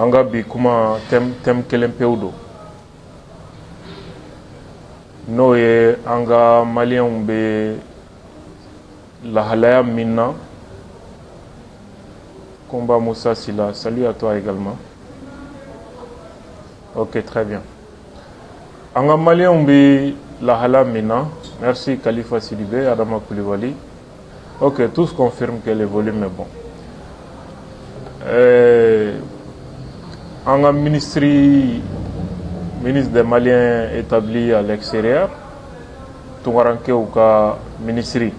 anga bi kuma tem kelen pew do n'o ye an ka maliyɛnw bɛ lahalaya min na. Combat Moussa Sila, salut à toi également. Ok, très bien. An ka maliyɛnw bɛ lahalaya min na, merci Khalifa Sidibé, Adama Koulibaly. Ok, tous confirment que le volume est bon. En un ministre des Maliens établi à l'extérieur, Toumaranke ou ka ministre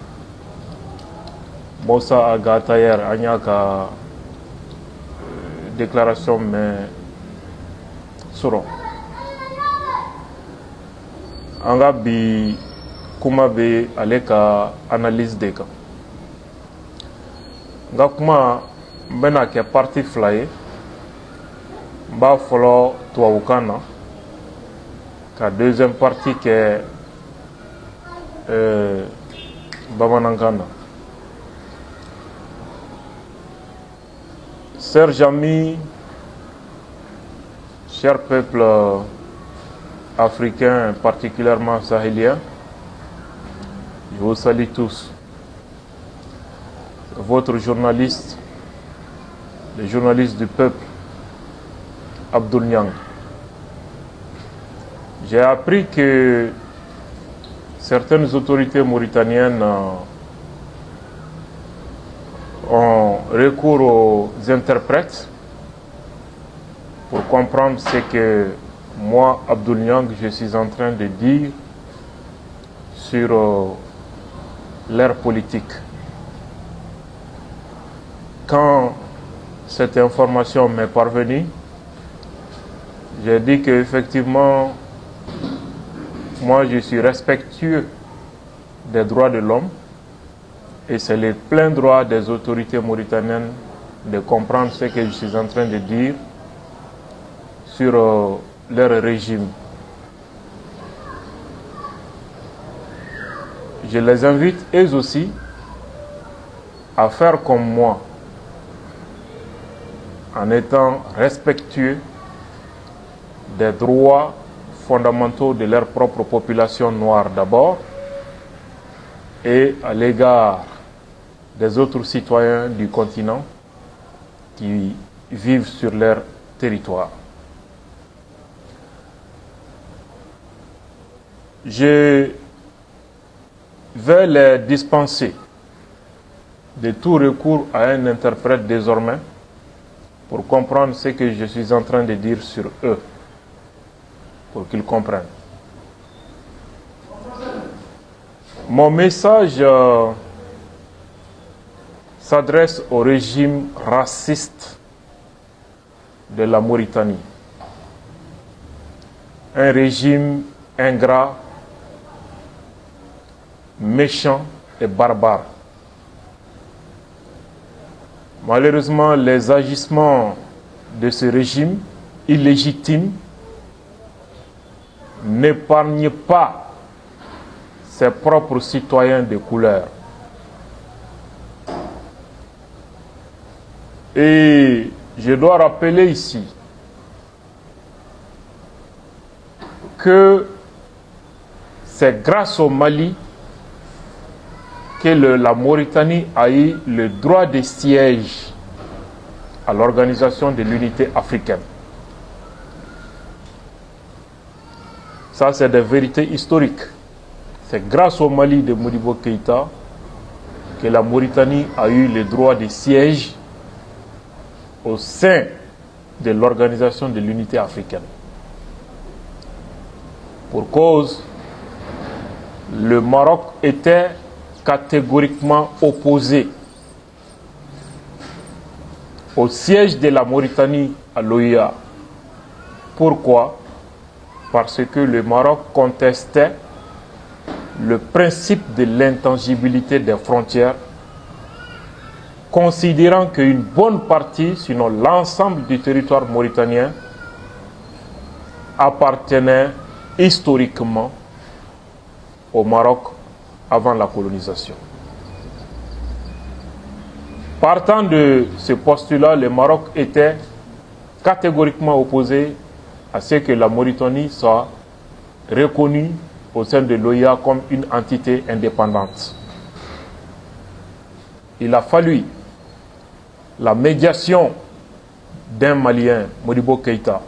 Moussa Agatayer Anyaka déclaration mais soro. Anga bi kuma be aleka analyse de ka. Nga kuma mbena ke parti fly mba follow tuwawukana ka deuxième partie ke Bamanankana. Chers amis, chers peuples africains, particulièrement sahéliens, je vous salue tous. Votre journaliste, le journaliste du peuple, Abdoul Niang. J'ai appris que certaines autorités mauritaniennes ont recours aux interprètes pour comprendre ce que moi, Abdoul Niang, je suis en train de dire sur l'ère politique. Quand cette information m'est parvenue, j'ai dit qu'effectivement, moi je suis respectueux des droits de l'homme et c'est le plein droit des autorités mauritaniennes de comprendre ce que je suis en train de dire sur leur régime. Je les invite eux aussi à faire comme moi, en étant respectueux des droits fondamentaux de leur propre population noire d'abord et à l'égard des autres citoyens du continent qui vivent sur leur territoire. Je vais les dispenser de tout recours à un interprète désormais pour comprendre ce que je suis en train de dire sur eux, pour qu'ils comprennent. Mon message s'adresse au régime raciste de la Mauritanie. Un régime ingrat, méchant et barbare. Malheureusement, les agissements de ce régime illégitime n'épargnent pas ses propres citoyens de couleur. Et je dois rappeler ici que c'est grâce au Mali que la Mauritanie a eu le droit de siège à l'Organisation de l'Unité africaine. Ça, c'est des vérités historiques. C'est grâce au Mali de Modibo Keïta que la Mauritanie a eu le droit de siège au sein de l'Organisation de l'Unité africaine. Pour cause, le Maroc était catégoriquement opposé au siège de la Mauritanie à l'OIA. Pourquoi? Parce que le Maroc contestait le principe de l'intangibilité des frontières, considérant qu'une bonne partie, sinon l'ensemble du territoire mauritanien, appartenait historiquement au Maroc avant la colonisation. Partant de ce postulat, le Maroc était catégoriquement opposé à ce que la Mauritanie soit reconnue au sein de l'OIA comme une entité indépendante. Il a fallu la médiation d'un Malien, Modibo Keïta,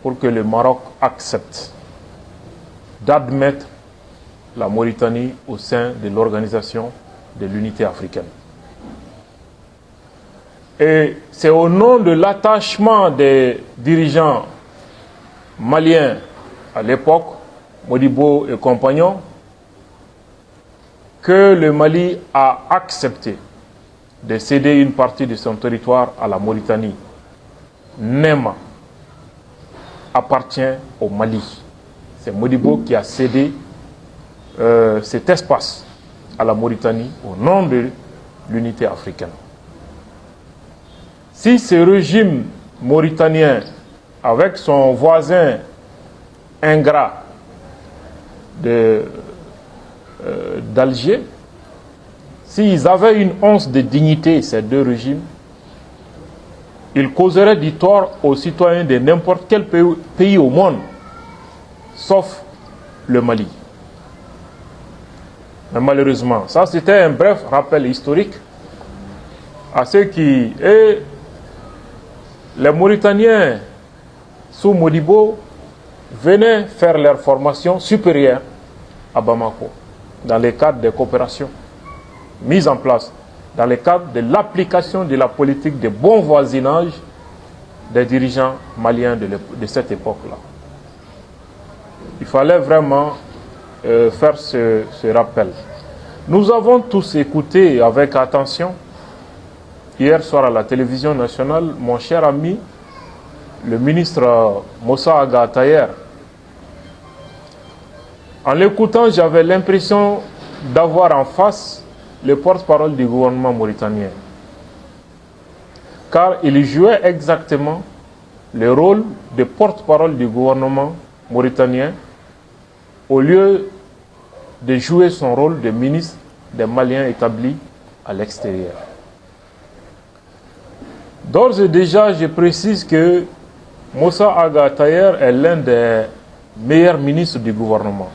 pour que le Maroc accepte d'admettre la Mauritanie au sein de l'Organisation de l'Unité africaine. Et c'est au nom de l'attachement des dirigeants maliens à l'époque, Modibo et compagnons, que le Mali a accepté de céder une partie de son territoire à la Mauritanie. Nema appartient au Mali. C'est Modibo qui a cédé cet espace à la Mauritanie au nom de l'unité africaine. Si ce régime mauritanien, avec son voisin ingrat d'Alger, s'ils avaient une once de dignité, ces deux régimes, ils causeraient du tort aux citoyens de n'importe quel pays au monde, sauf le Mali. Mais malheureusement, ça c'était un bref rappel historique à ceux qui... Et les Mauritaniens, sous Modibo, venaient faire leur formation supérieure à Bamako, dans le cadre des coopérations mises en place, dans le cadre de l'application de la politique de bon voisinage des dirigeants maliens de cette époque-là. Il fallait vraiment faire ce rappel. Nous avons tous écouté avec attention, hier soir à la télévision nationale, mon cher ami, le ministre Moussa Aga Taher. En l'écoutant, j'avais l'impression d'avoir en face le porte-parole du gouvernement mauritanien. Car il jouait exactement le rôle de porte-parole du gouvernement mauritanien au lieu de jouer son rôle de ministre des Maliens établis à l'extérieur. D'ores et déjà, je précise que Moussa Aga Taher est l'un des meilleurs ministres du gouvernement.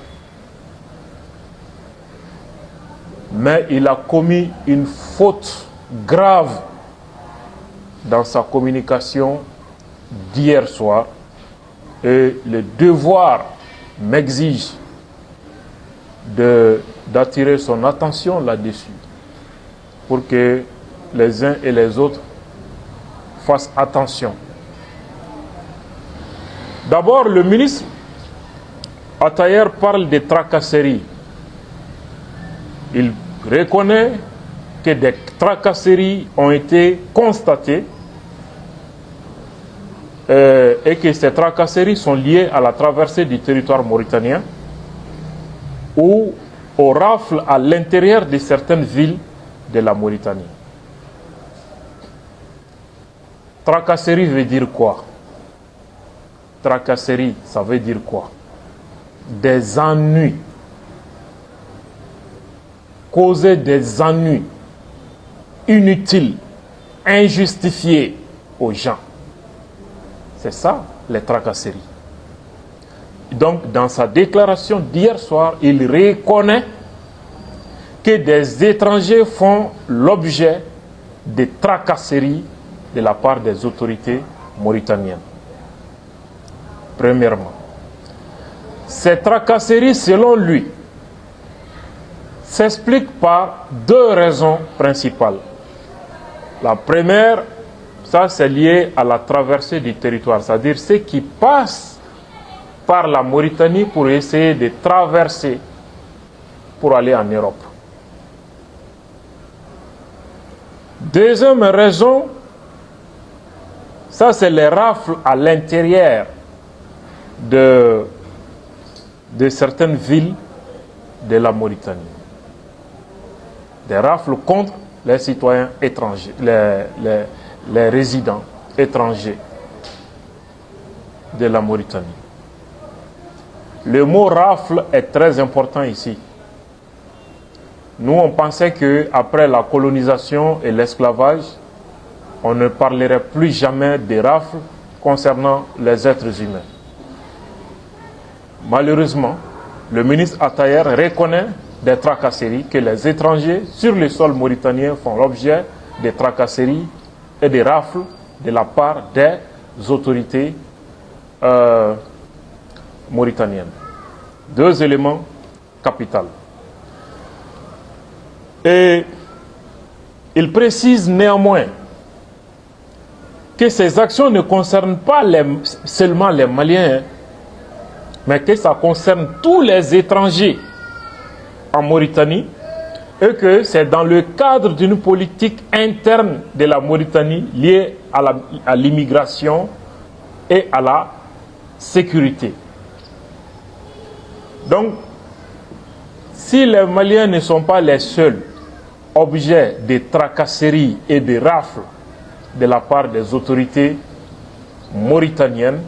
Mais il a commis une faute grave dans sa communication d'hier soir et le devoir m'exige d'attirer son attention là-dessus pour que les uns et les autres fassent attention. D'abord, le ministre Taher parle des tracasseries. Il reconnaît que des tracasseries ont été constatées et que ces tracasseries sont liées à la traversée du territoire mauritanien ou aux rafles à l'intérieur de certaines villes de la Mauritanie. Tracasserie veut dire quoi? Tracasserie, ça veut dire quoi? Des ennuis. Causer des ennuis inutiles, injustifiés aux gens. C'est ça, les tracasseries. Donc, dans sa déclaration d'hier soir, il reconnaît que des étrangers font l'objet de tracasseries de la part des autorités mauritaniennes. Premièrement, ces tracasseries, selon lui, s'expliquent par deux raisons principales. La première, ça c'est lié à la traversée du territoire, c'est-à-dire ceux qui passent par la Mauritanie pour essayer de traverser pour aller en Europe. Deuxième raison, ça c'est les rafles à l'intérieur de certaines villes de la Mauritanie. Des rafles contre les citoyens étrangers, les résidents étrangers de la Mauritanie. Le mot rafle est très important ici. Nous, on pensait qu'après la colonisation et l'esclavage, on ne parlerait plus jamais des rafles concernant les êtres humains. Malheureusement, le ministre Attaher reconnaît des tracasseries, que les étrangers sur le sol mauritanien font l'objet des tracasseries et des rafles de la part des autorités mauritaniennes. Deux éléments capitaux. Et il précise néanmoins que ces actions ne concernent pas seulement les Maliens, mais que ça concerne tous les étrangers en Mauritanie et que c'est dans le cadre d'une politique interne de la Mauritanie liée à l'immigration et à la sécurité. Donc, si les Maliens ne sont pas les seuls objets de tracasseries et de rafles de la part des autorités mauritaniennes,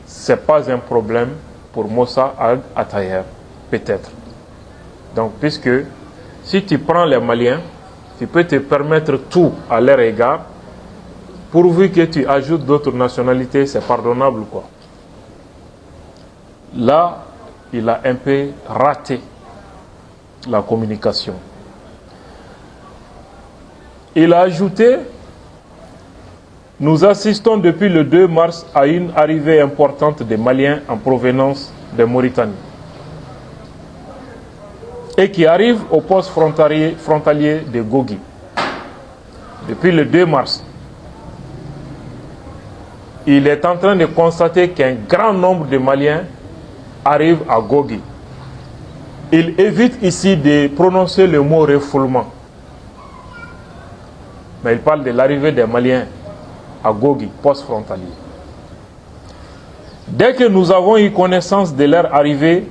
ce n'est pas un problème pour Moussa Attaher, peut-être. Donc, puisque si tu prends les Maliens, tu peux te permettre tout à leur égard, pourvu que tu ajoutes d'autres nationalités, c'est pardonnable, quoi. Là, il a un peu raté la communication. Il a ajouté: nous assistons depuis le 2 mars à une arrivée importante de Maliens en provenance de Mauritanie et qui arrivent au poste frontalier de Gogi. Depuis le 2 mars, il est en train de constater qu'un grand nombre de Maliens arrivent à Gogi. Il évite ici de prononcer le mot refoulement, mais il parle de l'arrivée des Maliens à Gogi, poste frontalier. Dès que nous avons eu connaissance de leur arrivée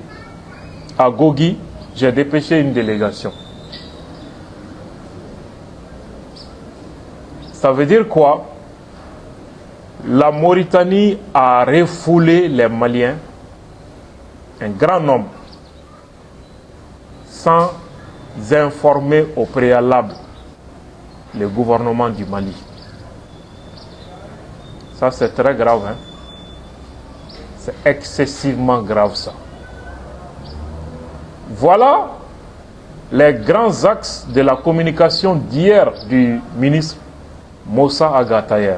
à Gogi, j'ai dépêché une délégation. Ça veut dire quoi? La Mauritanie a refoulé les Maliens, un grand nombre, sans informer au préalable le gouvernement du Mali. Ça, c'est très grave, hein? C'est excessivement grave, ça. Voilà les grands axes de la communication d'hier du ministre Moussa Attaher.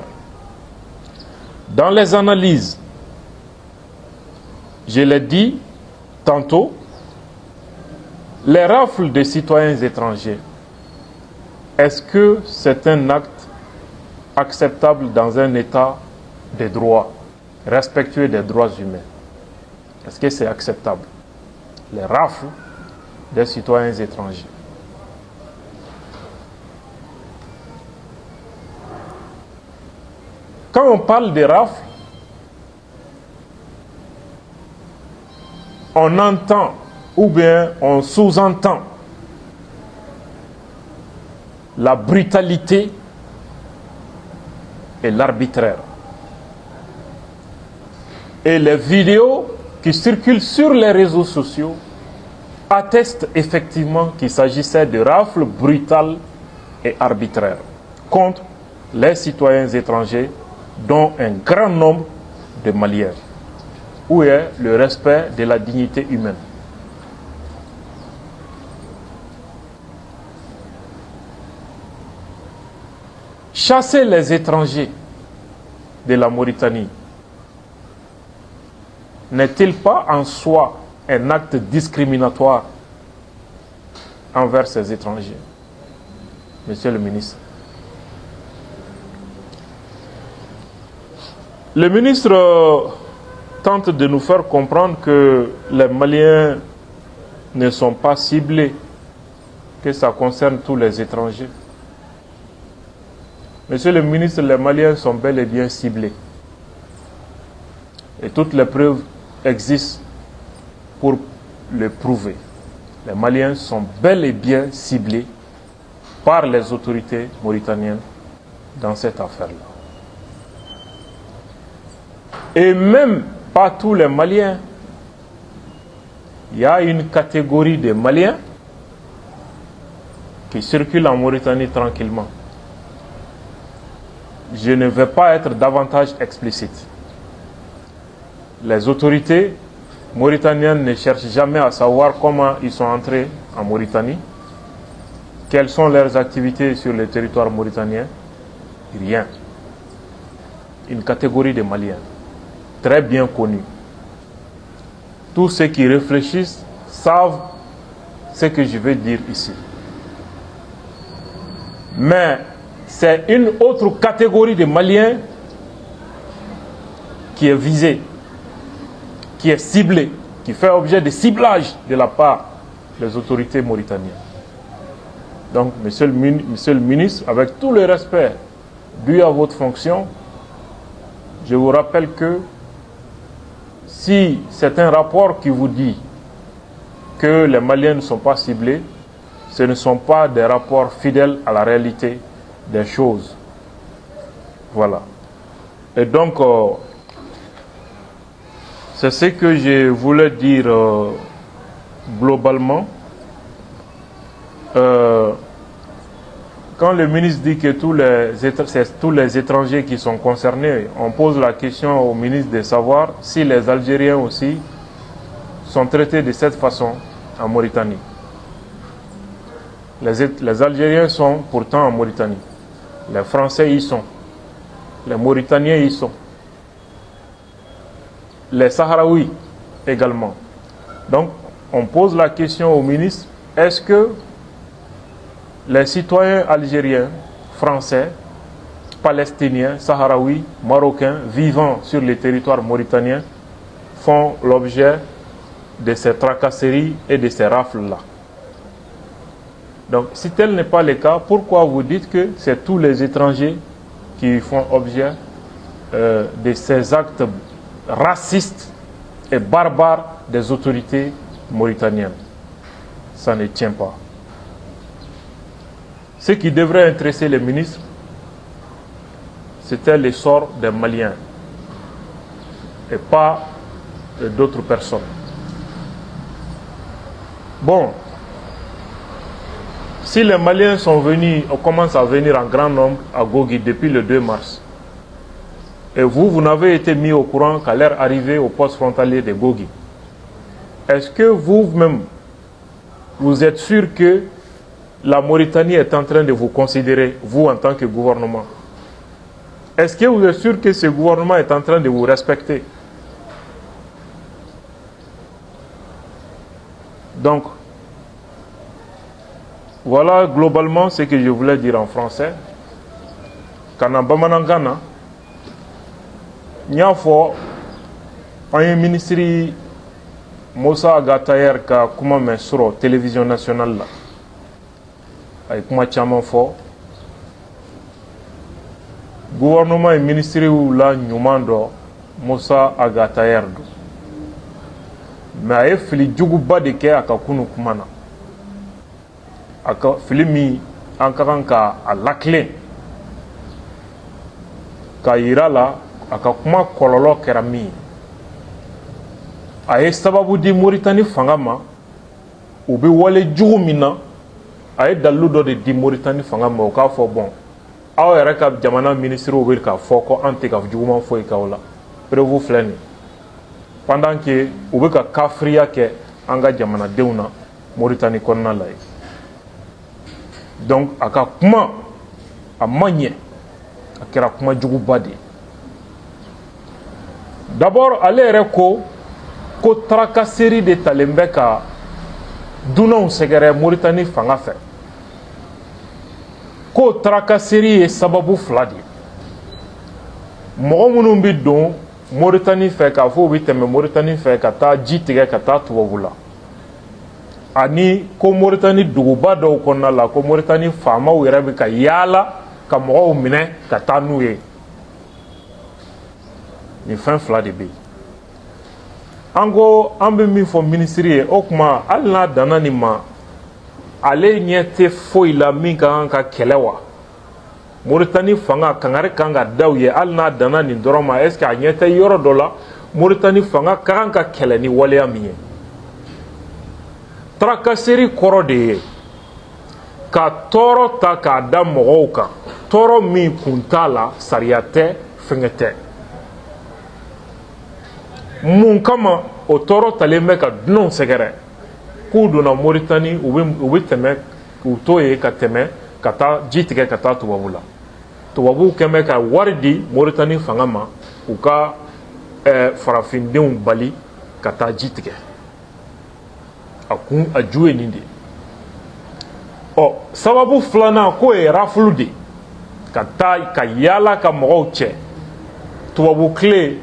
Dans les analyses, je l'ai dit tantôt, les rafles de citoyens étrangers, est-ce que c'est un acte acceptable dans un État de droit, respectueux des droits humains? Est-ce que c'est acceptable? Les rafles des citoyens étrangers. Quand on parle des rafles, on entend ou bien on sous-entend la brutalité et l'arbitraire. Et les vidéos qui circulent sur les réseaux sociaux attestent effectivement qu'il s'agissait de rafles brutales et arbitraires contre les citoyens étrangers, dont un grand nombre de Maliens. Où est le respect de la dignité humaine? Chasser les étrangers de la Mauritanie n'est-il pas en soi un acte discriminatoire envers ces étrangers, Monsieur le ministre? Le ministre tente de nous faire comprendre que les Maliens ne sont pas ciblés, que ça concerne tous les étrangers. Monsieur le ministre, les Maliens sont bel et bien ciblés. Et toutes les preuves existent pour le prouver. Les Maliens sont bel et bien ciblés par les autorités mauritaniennes dans cette affaire-là. Et même pas tous les Maliens. Il y a une catégorie de Maliens qui circulent en Mauritanie tranquillement. je ne vais pas être davantage explicite. Les autorités mauritaniennes ne cherchent jamais à savoir comment ils sont entrés en Mauritanie, quelles sont leurs activités sur le territoire mauritanien. Rien. Une catégorie de Maliens, très bien connus. Tous ceux qui réfléchissent savent ce que je vais dire ici. Mais c'est une autre catégorie de Maliens qui est visée, qui est ciblée, qui fait objet de ciblage de la part des autorités mauritaniennes. Donc, monsieur le ministre, avec tout le respect dû à votre fonction, je vous rappelle que si c'est un rapport qui vous dit que les Maliens ne sont pas ciblés, ce ne sont pas des rapports fidèles à la réalité des choses. Voilà. Et donc, c'est ce que je voulais dire globalement. Quand le ministre dit que tous les étrangers qui sont concernés, on pose la question au ministre de savoir si les Algériens aussi sont traités de cette façon en Mauritanie. Les Algériens sont pourtant en Mauritanie. Les Français y sont. Les Mauritaniens y sont. Les Sahraouis également. Donc, on pose la question au ministre, est-ce que les citoyens algériens, français, palestiniens, sahraouis, marocains, vivant sur les territoires mauritaniens, font l'objet de ces tracasseries et de ces rafles-là? Donc, si tel n'est pas le cas, pourquoi vous dites que c'est tous les étrangers qui font objet de ces actes racistes et barbares des autorités mauritaniennes? Ça ne tient pas. Ce qui devrait intéresser les ministres, c'était le sort des Maliens et pas d'autres personnes. Bon, si les Maliens sont venus, on commence à venir en grand nombre à Gogi depuis le 2 mars, et vous n'avez été mis au courant qu'à leur arrivée au poste frontalier de Gogi, est-ce que vous-même, vous êtes sûr que la Mauritanie est en train de vous considérer, vous en tant que gouvernement? Est-ce que vous êtes sûr que ce gouvernement est en train de vous respecter? Donc, voilà globalement ce que je voulais dire en français. Kana bamanangana, nyafo, un ministre Moussa Agatayer ka kuma mesro télévision nationale là. Ay kuma caman fɔ gouvernement et ministre la ɲuman dɔ Moussa Agatayer do, mais a ye fili juguba de kɛ a ka kunu kuma na, a ka fili min an ka kan ka a lakilen ka yira la a ka kuma kɔlɔlɔ kɛra min ye. A ye sababu di Mauritanie fanga ma, u bɛ wale jugu min na a ye dalilu dɔ de di Mauritanie fanga ma, o k'a fɔ bon, aw yɛrɛ ka jamana ministrew bɛ k'a fɔ ko an tɛ ka juguman foyi k'aw la, preuve filɛ nin, pendant que u bɛ ka kafiriya kɛ an ka jamanadenw na Mauritanie kɔnɔna la ye. Donc a ka kuma a ma ɲɛ, a kɛra kuma juguba de ye. D'abord ale yɛrɛ ko tracasserie de talen bɛ ka dunanw sɛgɛrɛ Mauritanie fanga fɛ. Ko tracasserie ye sababu fila de ye. Mɔgɔ minnu bɛ don Mauritanie fɛ k'a fɔ u bɛ tɛmɛ Mauritanie fɛ ka taa ji tigɛ ka taa tubabu la, ani ko Mauritanie duguba dɔw kɔnɔna la ko Mauritanie faamaw yɛrɛ bɛ ka yaala ka mɔgɔw minɛ ka taa n'u ye. Nin fɛn fila de bɛ yen. An ko an bɛ min fɔ minisiri ye, o tuma hali n'a danna nin ma, ale ɲɛ tɛ foyi la min ka kan ka kɛlɛ wa? Mauritanie fanga kangari kan ka da u ye, hali n'a danna nin dɔrɔn ma, est ce que a ɲɛ tɛ yɔrɔ dɔ la Mauritanie fanga ka kan ka kɛlɛ ni waleya min ye? Tracasserie kɔrɔ de ye ka tɔɔrɔ ta k'a da mɔgɔw kan tɔɔrɔ min kun t'a la sariya tɛ fɛngɛ tɛ mun kama o tɔɔrɔ talen bɛ ka dunanw sɛgɛrɛ k'u donna Moritani u bɛ tɛmɛ k'u to ye ka tɛmɛ ka taa ji tigɛ ka taa tubabu la tubabuw kɛn bɛ ka wari di Moritani fanga ma u ka farafindenw bali ka taa ji tigɛ a ju ye nin de sababu filanan k'o ye rafulu de ka taa ka yaala ka mɔgɔw cɛ tubabu tile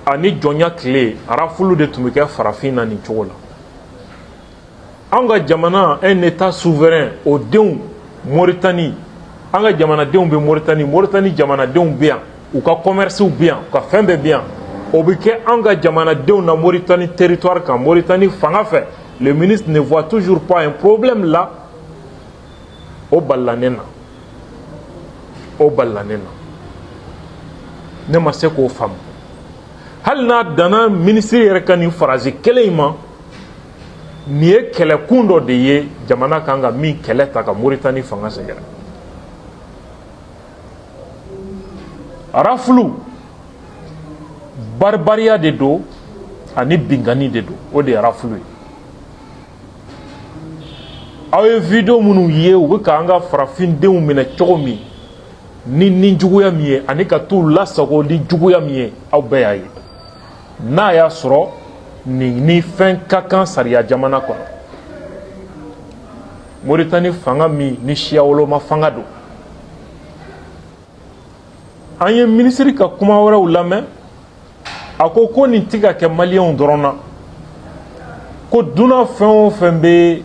ani jɔnya tile rafulu de tun bɛ kɛ farafin na nin cogo la an ka jamana un état souverain o denw Moritani an ka jamanadenw bɛ Moritani jamanadenw bɛ yan u ka commercew bɛ yan u ka fɛn bɛɛ bɛ yan o bɛ kɛ an ka jamanadenw na Moritani territoire kan Moritani fanga fɛ le ministre ne voit toujours pas un problème là o balila ne na ne ma se k'o faamu hali n'a danna minisiri yɛrɛ ka nin phrase kelen in ma nin ye kɛlɛkun dɔ de ye jamana kan ka min kɛlɛ ta ka Moritani fanga sɛgɛrɛ rafulu barbariya de don ani bingani de don o de ye rafulu ye aw ye video minnu ye u bɛ ka an ka farafindenw minɛ cogo min ni juguya min ye ani ka t'u lasago ni juguya min ye aw bɛɛ y'a ye n'a y'a sɔrɔ ni fɛn ka kan sariya jamana kɔnɔ Moritani fanga min ni siya woloma fanga don an ye minisiri ka kuma wɛrɛw lamɛn a ko nin tɛ ka kɛ maliyɛnw dɔrɔn na ko dunan fɛn o fɛn bɛ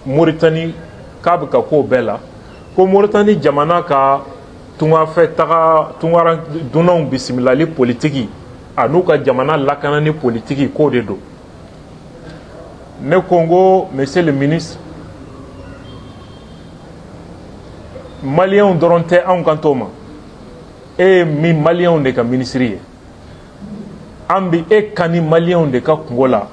Moritani k'a bɛ ka k'o bɛɛ la ko Moritani jamana ka tungafɛ taga dunanw bisimilali politiki a n'u ka jamana lakanani politiki k'o de don ne ko n ko monsieur le ministre maliyɛnw dɔrɔn tɛ anw kan t'o ma e ye min maliyɛnw de ka minisiri ye an bi e kani maliyɛnw de ka kungo la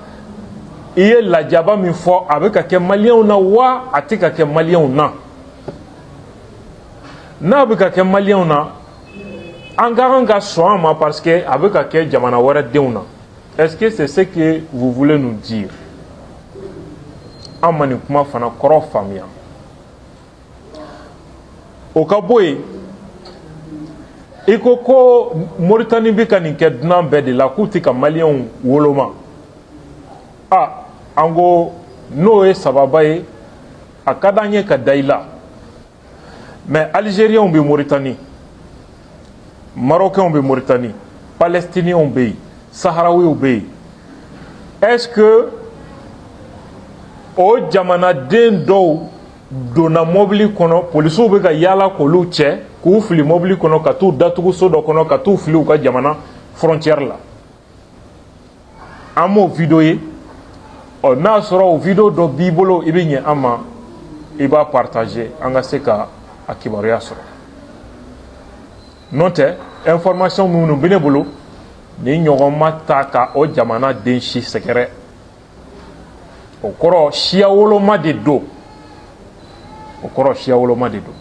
i ye lajaba min fɔ a bɛ ka kɛ maliyɛnw na wa a tɛ ka kɛ maliyɛnw na n'a bɛ ka kɛ maliyɛnw na an ka kan ka sɔn a ma parce que a bɛ ka kɛ jamana wɛrɛ denw na est-ce que c'est ce que vous voulez nous dire an ma nin kuma fana kɔrɔ faamuya o ka bɔ yen i ko Moritani bɛ ka nin kɛ dunan bɛɛ de la k'u tɛ ka maliyɛnw woloma an ko n'o ye sababa ye a ka d'an ye ka da i la mais Algériens bɛ Moritani Marocains bɛ Moritani Palestiniens bɛ yen Saharawiw bɛ yen est-ce que o jamanaden dɔw donna mobili kɔnɔ polisiw bɛ ka yaala k'olu cɛ k'u fili mobili kɔnɔ ka t'u datugu so dɔ kɔnɔ ka t'u fili u ka jamana frontière la an m'o video ye n'a sɔrɔ o video dɔ b'i bolo i bɛ ɲɛ an ma i b'a partager an ka se ka a kibaruya sɔrɔ n'o tɛ information minnu bɛ ne bolo ni ɲɔgɔn ma ta ka o jamana den si sɛgɛrɛ o kɔrɔ siya woloma de don o kɔrɔ siya woloma de don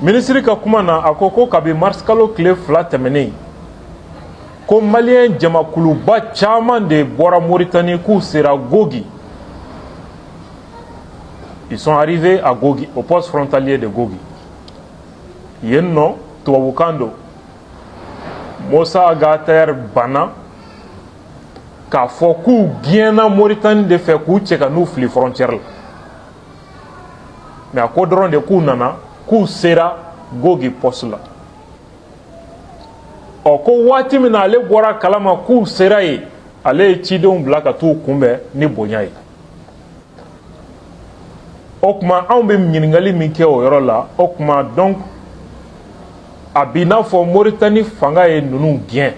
minisiri ka kuma na a ko kabi mars kalo tile 2 tɛmɛnen ko maliyɛn jamakuluba caman de bɔra Moritani k'u sera Gogi. Ils sont arrivés à Gogi, au poste frontalier de Gogi. yen nɔ tubabukan don Musa Agater bana k'a fɔ k'u gɛnna Moritani de fɛ k'u cɛ ka n'u fili frontière la mais a ko dɔrɔn de k'u nana k'u sera Gogi poste la ko waati min na ale bɔra kalama k'u sera yen ale ye cidenw bila ka t'u kunbɛn ni bonya ye o kuma anw bɛ ɲininkali min kɛ o yɔrɔ la o kuma donc a b'i n'a fɔ Moritani fanga ye ninnu gɛn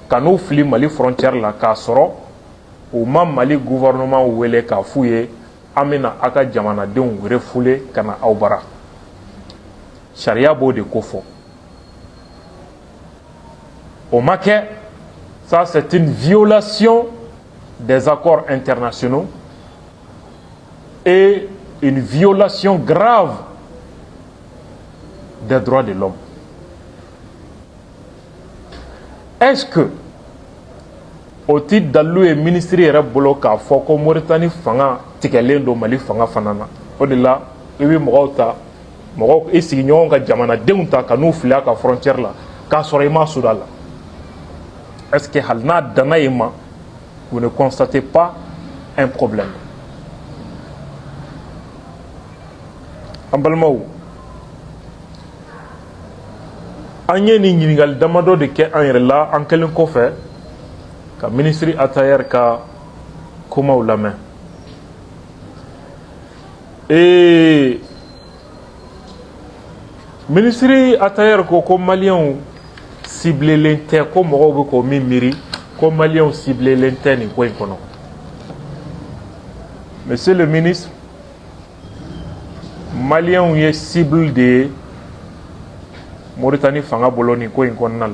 ka n'u fili Mali frontière la k'a sɔrɔ u ma Mali gouvernement wele k'a f'u ye an bɛna a ka jamanadenw refouler ka na aw bara sariya b'o de ko fɔ o ma kɛ ça c'est une violation des accords internationaux et une violation grave des droits de l'homme. Est-ce que, au titre d'Allou et ministre Rebolo, qu'a fait que Mauritanie fanga tikelen do Mali fanga fanana, au-delà, il y a Morok et Signon ka jamana deunta ka nou flia ka frontière là, ka sorema soudala. Est-ce que halna danaïma, vous ne constatez pas un problème? Ambalmaou. Anye ni ñingal damado de ke an la en kelen ko fe ka ministre Atayer ka kuma la main et ministre Atayer ko malien ciblé l'inter ko mo ko mimiri ko malien ciblé l'inter ni ko kono. Monsieur le ministre, malien est cible de Mauritanie fanga boloni ko inkonna la.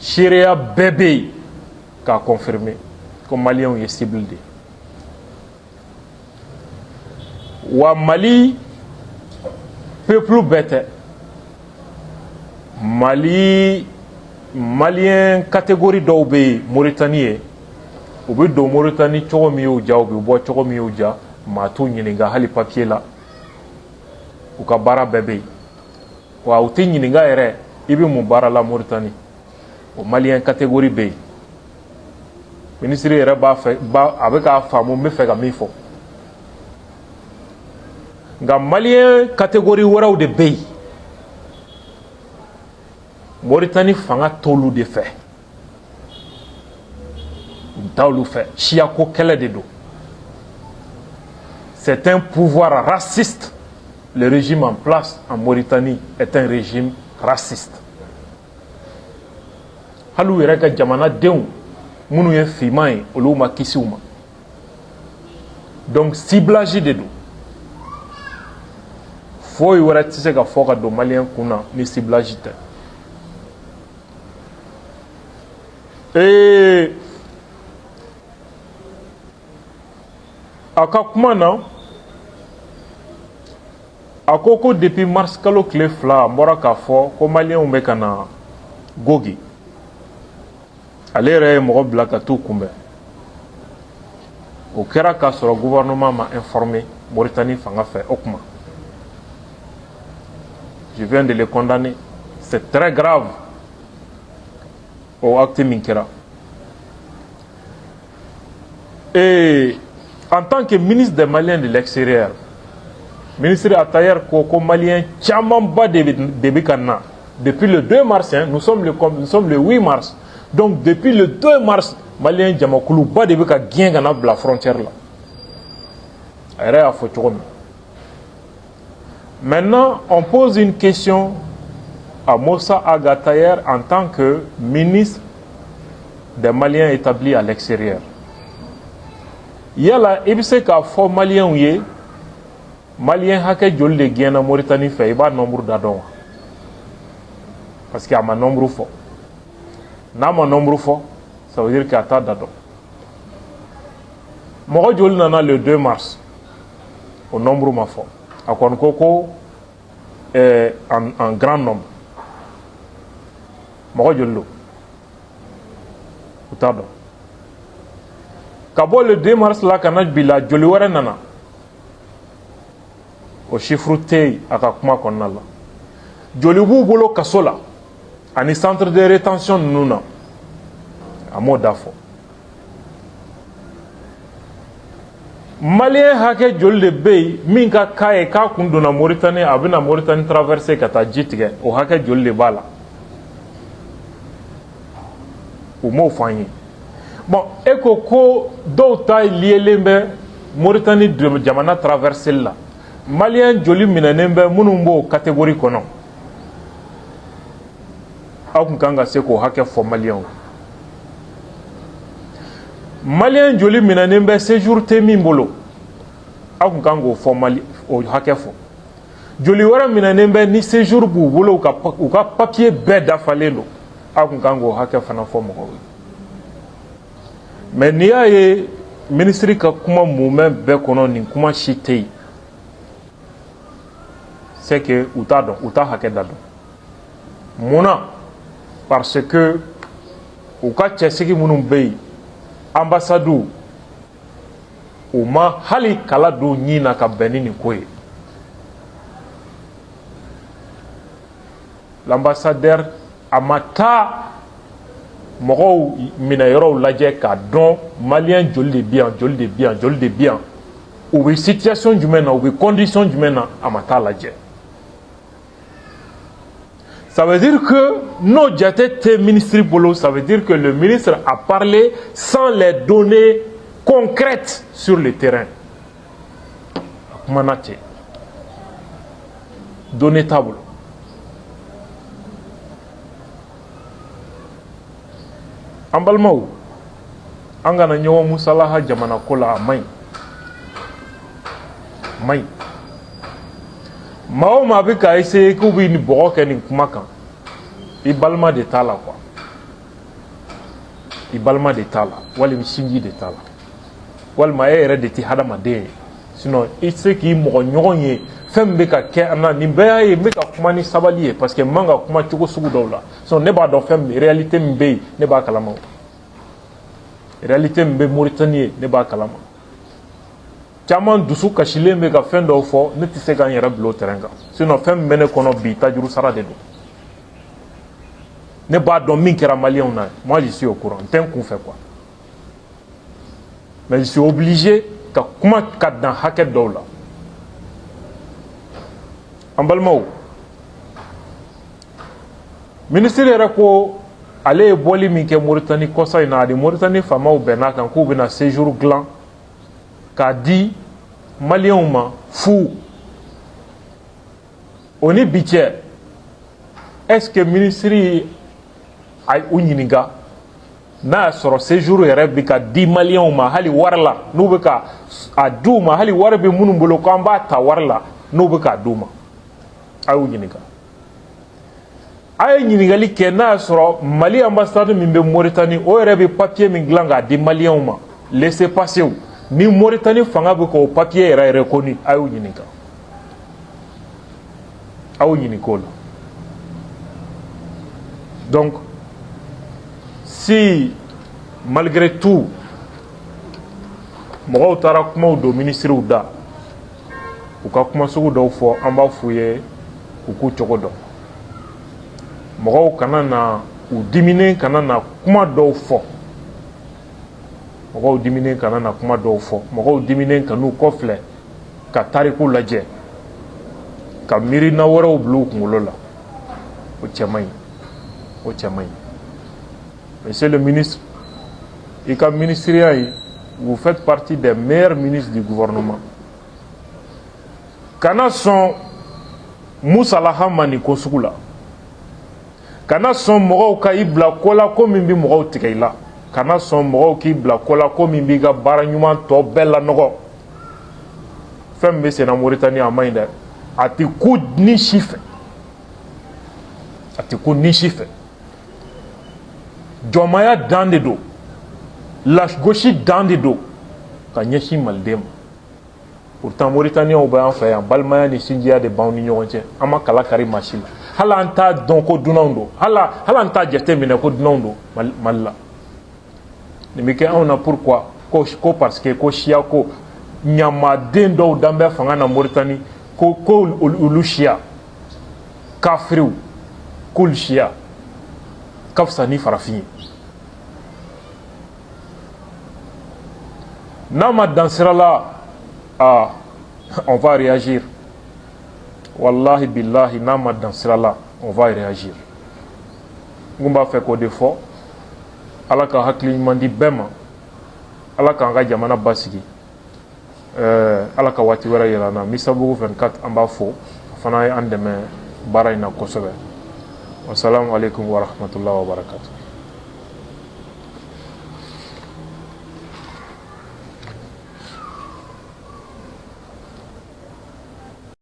Chiria bébé qu'a confirmé que Malien est cible de. Wa Mali peuple bête. Mali Malien catégorie d'obé Mauritanie. Obi do Mauritanie chogo mi uja obi bo chogo mi uja ma to nyininga hali papier la. Uka bara bébé. Wa uti nyininga ere ibi mubara la Mauritanie o malien catégorie B ministre ere ba avec a famu me fe ga mi fo nga malien catégorie waraw de B Mauritanie fanga tolu de fait dawlu fait chia ko kele de do. C'est un pouvoir raciste. Le régime en place en Mauritanie est un régime raciste. Halou yereka jamana deun munu ye fimai oluma kisiuma. Donc ciblage de do. Faut yora tise ka foka do malien kuna ni ciblage te. Et aka kuma na Akoko depuis mars kalo clé fla mbora ka fo ko malien umbe kana gogi alere mo bla ka tout kumbe o kera ka soro gouvernement m'a informé Mauritanie fanga fait okma. Je viens de les condamner, c'est très grave au acte minkera. Et en tant que ministre des Maliens de l'extérieur, ministre Atayer Koko malien Tchamamba de Bikana. Depuis le 2 mars, hein, nous sommes le 8 mars. Donc depuis le 2 mars, malien Djamakoulou ba de Bika Giengana la frontière là. Maintenant, on pose une question à Moussa Agatayer en tant que ministre des Maliens établis à l'extérieur. Il y a là, il sait qu'à fort malien ou yé, malien hake jol de Guiana Mauritanie fait, il y a nombre d'adons. Parce qu'il y a un nombre fort. N'a un nombre fort, ça veut dire qu'il y a tas d'adons. Moi, jol nana le 2 mars, au nombre ma fort. À Kouankoko, en grand nombre. Moi, jol lo. Utado. Kabo le 2 mars la kanaj bila joli wara nana o chiffre tey aka kuma konna la joli bu bolo kasola ani centre de rétention nuna amo dafo malien hake joli de bey min ka kaye ka kunduna Mauritanie abina Mauritanie traverser kata jitige o hake joli de bala o mo fanyi. Bon, et que d'autres liés lembe Mauritanie de Jamana traversé là. Malien joli minanembe munumbo catégorie kono. Akunkanga seko hake fo malien. Malien joli minanembe séjour temi mbolo. Akunkango fo mali o hake fo. Joli wara minanembe ni séjour bu bolo ka papier bed afalelo. Akunkango hake fana fo mo. mais n'i y'a ye ministre ka kuma mouvement bɛɛ kɔnɔ nin kuma si tɛ yen, c'est que u t'a dɔn, u t'a hakɛ da dɔn. Munna? Parce que u ka cɛsigi minnu bɛ yen, ambassades u ma hali kala don ɲin na ka bɛn ni nin ko ye. L'ambassadeur a ma taa mɔgɔw minɛyɔrɔw lajɛ k'a dɔn malien joli de bi yan, joli de bi yan, joli de bi yan. U bɛ situation jumɛn na, u bɛ condition jumɛn na, a ma taa lajɛ. Ça veut dire que nos jate te ministre bolo, ça veut dire que le ministre a parlé sans les données concrètes sur le terrain. Manate. Données table. An balimaw, an kana ɲɔgɔn musalaha jamana ko la, a man ɲi. Man ɲi. Maa o maa bɛ ka essayer k'u bɛ nin bɔgɔ kɛ nin kuma kan, i balima de t'a la quoi. I balima de t'a la, walima sinji de t'a la, walima e yɛrɛ de tɛ hadamaden ye. Sinon i tɛ se k'i mɔgɔ ɲɔgɔn ye fɛn min bɛ ka kɛ an na, nin bɛɛ y'a ye n bɛ ka kuma ni sabali ye parce que n man ka kuma cogo sugu dɔw la. Sinon ne b'a dɔn fɛn min réalité min bɛ yen ne b'a kalama. Réalité min bɛ Mauritanie ye ne b'a kalama. Caman dusu kasilen bɛ ka fɛn dɔw fɔ ne tɛ se ka n yɛrɛ bila o terrain kan. Sinon fɛn min bɛ ne kɔnɔ bi tajuru sara de don. Ne b'a dɔn min kɛra maliyɛnw na, moi je suis au courant, n tɛ n kunfɛ quoi. Mais je suis obligé ka kuma ka dan hakɛ dɔw la. An balimaw, ministre yɛrɛ ko ale ye bɔli min kɛ Mauritanie kɔsa in na, a ni Mauritanie faamaw bɛnna kan k'u bɛna séjour dilan k'a di maliyɛnw ma fu. O ni bi cɛ, est-ce que ministre a u ɲininka n'a y'a sɔrɔ séjour yɛrɛ bɛ ka di maliyɛnw ma hali wari la, n'u bɛ ka a di u ma hali wari bɛ minnu bolo k'an b'a ta wari la n'u bɛ k'a di u ma? A y'u ɲininka. A ye ɲininkali kɛ n'a y'a sɔrɔ Mali ambassade min bɛ Mauritanie o yɛrɛ bɛ papier min dilan k'a di maliyɛnw ma, laissez-passer ni Mauritanie fanga bɛ k'o papier yɛrɛ reconnu, a y'u ɲininka. A y'u ɲininka o la. Donc si malgré tout mɔgɔw taara kumaw don ministrew da, u ka kuma sugu dɔw fɔ, an b'a f'u ye u k'u cogo dɔn. Mɔgɔw kana na u diminen kana na kuma dɔw fɔ. Mɔgɔw diminen kana na kuma dɔw fɔ. Mɔgɔw diminen kan'u kɔfilɛ ka tariku lajɛ, ka miirina wɛrɛw bila u kunkolo la. O cɛ man ɲi. O cɛ man ɲi. Monsieur le ministre, i ka ministériya in, vous faites partie des meilleurs ministres du gouvernement. Kana sɔn musalaha ma nin ko sugu la. Kana sɔn mɔgɔw ka i bila ko la ko min bɛ mɔgɔw tigɛ i la. Kana sɔn mɔgɔw k'i bila ko la ko min b'i ka baara ɲuman tɔ bɛɛ lanɔgɔ. Fɛn min bɛ sen na Mauritanie a man ɲi dɛ. A tɛ ku ni si fɛ. A tɛ ku ni si fɛ. Jɔnmaya dan de don. Lagosi dan de don ka ɲɛsin maliden ma. Pourtant Mauritaniens bɛ an fɛ yan balimaya ni sinjiya de b'anw ni ɲɔgɔn cɛ. An ma kala kari maa si la. Hali an t'a dɔn ko dunanw don. Hali an t'a jate minɛ ko dunanw don Mali la. Nin bɛ kɛ anw na pourquoi? Ko parce que ko siya ko ɲamaden dɔw dan bɛ fanga na Mauritanie ko olu siya kafiriw k'olu siya ka fisa ni farafin ye. N'a ma dan sira la, on va réagir. Wallahi billahi, n'a ma dan sira la, on va réagir. N b'a fɛ k'o de fɔ, Ala ka hakili ɲuman di bɛɛ ma, Ala k'an ka jamana basigi, Ala ka waati wɛrɛ yɛlɛ an na. Misabugu 24 an b'a fɔ, a fana ye an dɛmɛ baara in na kosɛbɛ. Wassalamu alaikum wa rahmatullahi wa barakatuh.